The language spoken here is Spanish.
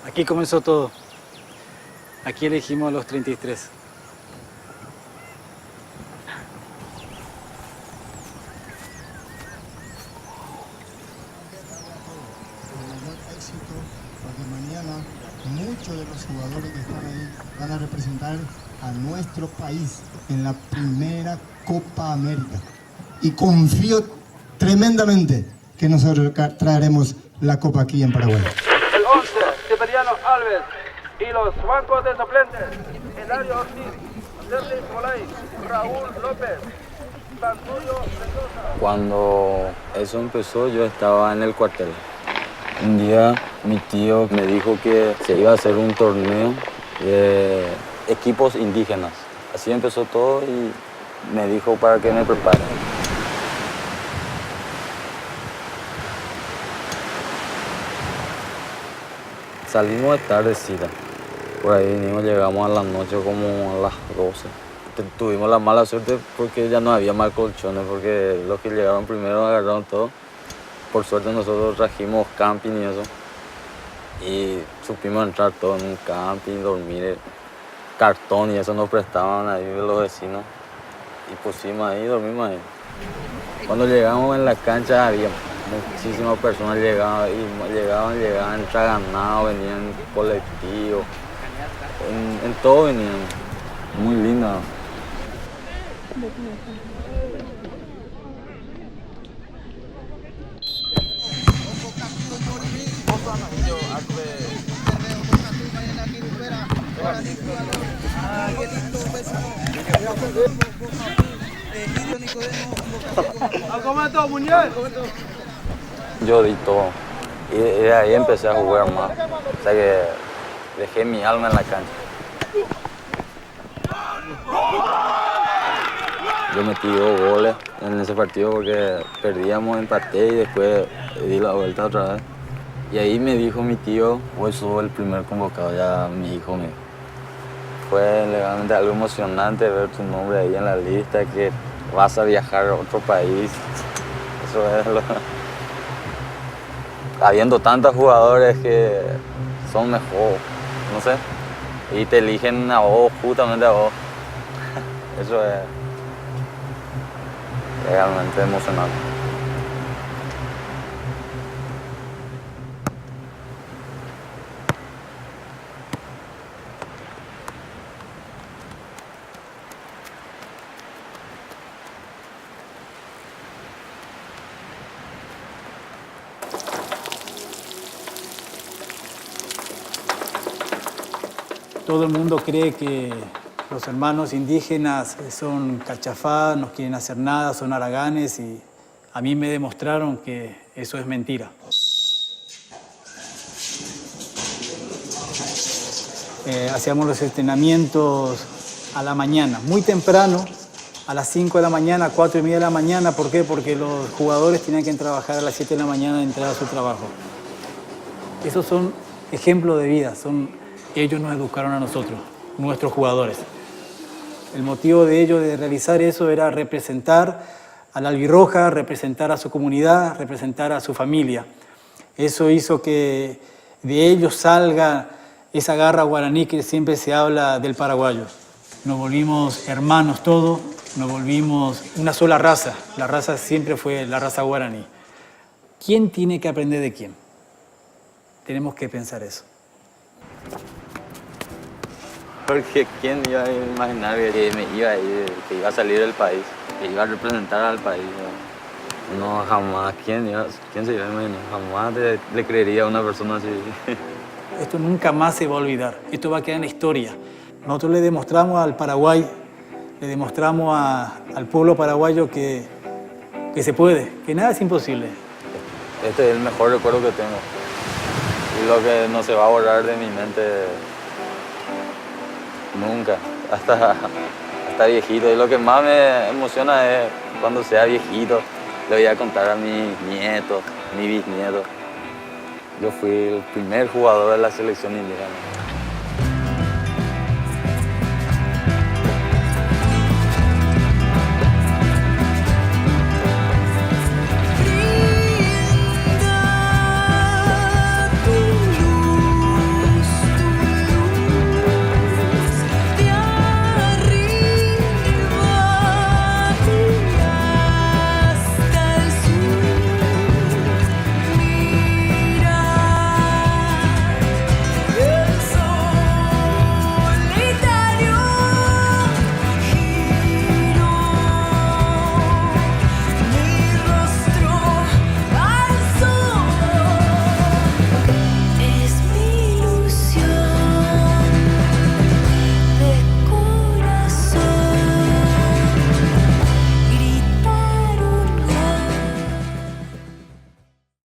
Aquí comenzó todo. Aquí elegimos a los 33. Porque mañana muchos de los jugadores que están ahí van a representar a nuestro país en la primera Copa América. Y confío tremendamente que nosotros traeremos la Copa aquí en Paraguay. El 11, Severiano Alves. Y los bancos de suplentes: Hilario Ortiz, Derlis Molay, Raúl López, Santurio Mendoza. Cuando eso empezó, yo estaba en el cuartel. Un día mi tío me dijo que se iba a hacer un torneo de equipos indígenas. Así empezó todo y me dijo para que me prepare. Salimos de tardecita. Por ahí vinimos, llegamos a la noche como a las 12. Tuvimos la mala suerte porque ya no había más colchones, porque los que llegaron primero agarraron todo. Por suerte nosotros trajimos camping y eso. Y supimos entrar todo en un camping, dormir, cartón y eso nos prestaban ahí los vecinos. Y pusimos ahí, dormimos ahí. Cuando llegamos en la cancha había muchísimas personas llegaban, entra ganado, venían en colectivo, en todo venían. Muy lindo. Yo di todo. Y de ahí empecé a jugar más. O sea que dejé mi alma en la cancha. Yo metí 2 goles en ese partido porque perdíamos, empaté y después di la vuelta otra vez. Y ahí me dijo mi tío, hoy sos el primer convocado, ya mi hijo me... Fue legalmente algo emocionante ver tu nombre ahí en la lista, que vas a viajar a otro país. Eso es lo... Habiendo tantos jugadores que son mejor, no sé, y te eligen a vos, justamente a vos. Eso es realmente emocionante. Todo el mundo cree que los hermanos indígenas son cachafá, no quieren hacer nada, son haraganes, y a mí me demostraron que eso es mentira. Hacíamos los entrenamientos a la mañana, muy temprano, a las 5 de la mañana, 4 y media de la mañana. ¿Por qué? Porque los jugadores tenían que trabajar a las 7 de la mañana y entrar a su trabajo. Esos son ejemplos de vida, ellos nos educaron a nosotros, nuestros jugadores. El motivo de ellos de realizar eso era representar a la albirroja, representar a su comunidad, representar a su familia. Eso hizo que de ellos salga esa garra guaraní que siempre se habla del paraguayo. Nos volvimos hermanos todos, nos volvimos una sola raza. La raza siempre fue la raza guaraní. ¿Quién tiene que aprender de quién? Tenemos que pensar eso. Porque quién iba a imaginar que me iba a ir, que iba a salir del país, que iba a representar al país. No, jamás. ¿Quién se iba a imaginar? Jamás le creería a una persona así. Esto nunca más se va a olvidar. Esto va a quedar en la historia. Nosotros le demostramos al Paraguay, le demostramos al pueblo paraguayo que se puede, que nada es imposible. Este es el mejor recuerdo que tengo. Y lo que no se va a borrar de mi mente nunca, hasta estar viejito. Y lo que más me emociona es cuando sea viejito, le voy a contar a mis nietos, mis bisnietos. Yo fui el primer jugador de la selección indígena.